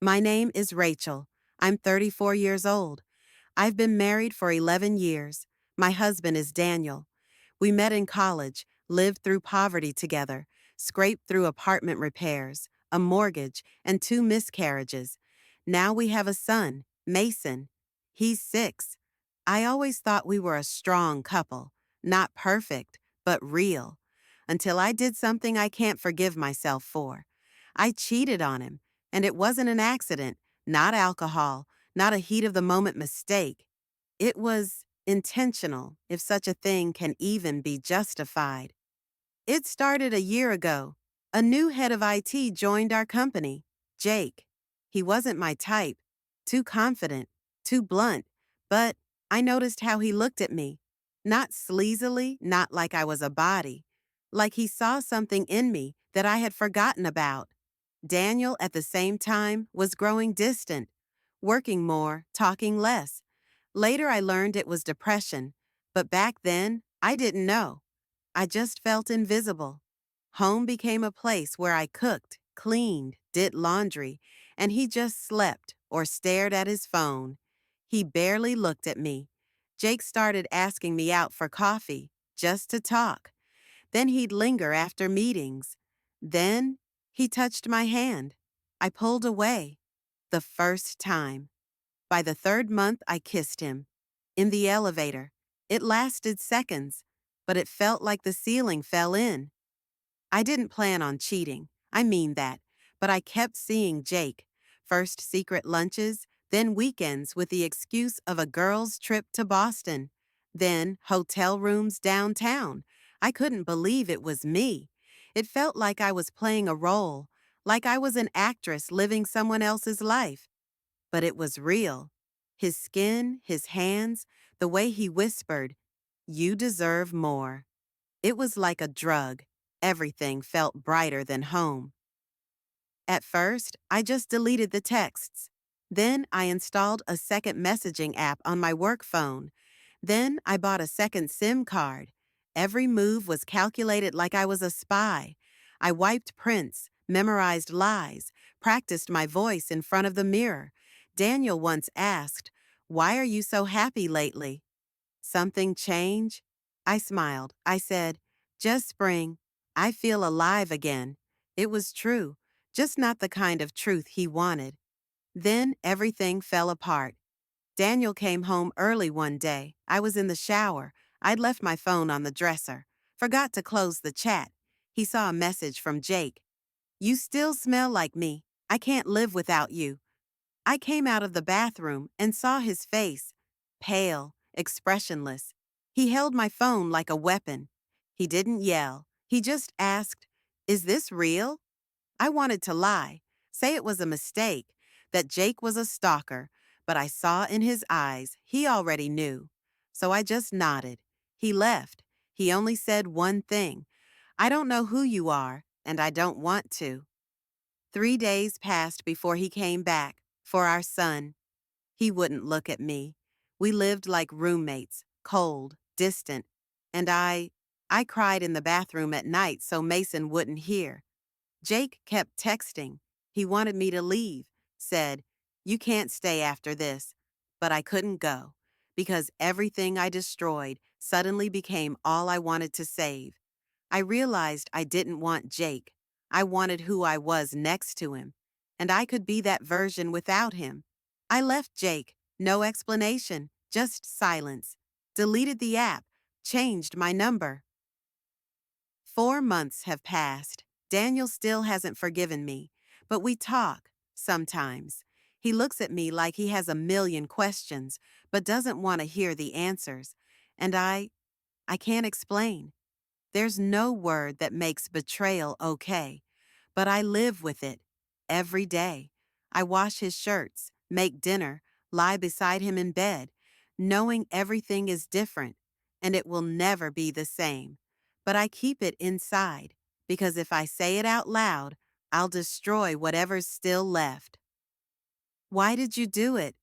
My name is Rachel. I'm 34 years old. I've been married for 11 years. My husband is Daniel. We met in college, lived through poverty together, scraped through apartment repairs, a mortgage, and 2 miscarriages. Now we have a son, Mason. He's 6. I always thought we were a strong couple, not perfect, but real. Until I did something I can't forgive myself for. I cheated on him, and it wasn't an accident, not alcohol, not a heat of the moment mistake. It was intentional, if such a thing can even be justified. It started a year ago. A new head of IT joined our company, Jake. He wasn't my type, too confident, too blunt, but I noticed how he looked at me. Not sleazily, not like I was a body, like he saw something in me that I had forgotten about. Daniel, at the same time, was growing distant, working more, talking less. Later, I learned it was depression, but back then, I didn't know. I just felt invisible. Home became a place where I cooked, cleaned, did laundry, and he just slept or stared at his phone. He barely looked at me. Jake started asking me out for coffee, just to talk. Then he'd linger after meetings. Then he touched my hand. I pulled away. The first time. By the third month, I kissed him. In the elevator. It lasted seconds, but it felt like the ceiling fell in. I didn't plan on cheating. I mean that. But I kept seeing Jake. First secret lunches, then weekends with the excuse of a girl's trip to Boston. Then hotel rooms downtown. I couldn't believe it was me. It felt like I was playing a role, like I was an actress living someone else's life. But it was real. His skin, his hands, the way he whispered, "You deserve more." It was like a drug. Everything felt brighter than home. At first, I just deleted the texts. Then I installed a second messaging app on my work phone. Then I bought a second SIM card. Every move was calculated like I was a spy. I wiped prints, memorized lies, practiced my voice in front of the mirror. Daniel once asked, "Why are you so happy lately?" Something change? I smiled. I said, "Just spring. I feel alive again." It was true, just not the kind of truth he wanted. Then everything fell apart. Daniel came home early one day. I was in the shower. I'd left my phone on the dresser. Forgot to close the chat. He saw a message from Jake. "You still smell like me. I can't live without you." I came out of the bathroom and saw his face, pale, expressionless. He held my phone like a weapon. He didn't yell. He just asked, "Is this real?" I wanted to lie, say it was a mistake, that Jake was a stalker, but I saw in his eyes he already knew. So I just nodded. He left. He only said one thing. "I don't know who you are, and I don't want to." 3 days passed before he came back, for our son. He wouldn't look at me. We lived like roommates, cold, distant, and I cried in the bathroom at night so Mason wouldn't hear. Jake kept texting. He wanted me to leave, said, "You can't stay after this." But I couldn't go, because everything I destroyed suddenly became all I wanted to save. I realized I didn't want Jake. I wanted who I was next to him, and I could be that version without him. I left Jake, no explanation, just silence. Deleted the app, changed my number. 4 months have passed. Daniel still hasn't forgiven me, but we talk, sometimes. He looks at me like he has a million questions, but doesn't want to hear the answers. And I can't explain. There's no word that makes betrayal okay, but I live with it every day. I wash his shirts, make dinner, lie beside him in bed, knowing everything is different and it will never be the same. But I keep it inside because if I say it out loud, I'll destroy whatever's still left. Why did you do it?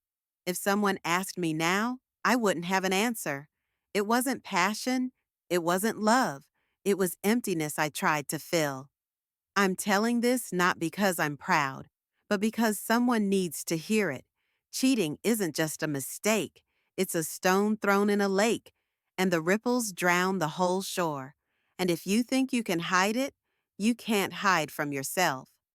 If someone asked me now, I wouldn't have an answer. It wasn't passion. It wasn't love. It was emptiness I tried to fill. I'm telling this not because I'm proud, but because someone needs to hear it. Cheating isn't just a mistake, it's a stone thrown in a lake, and the ripples drown the whole shore. And if you think you can hide it, you can't hide from yourself.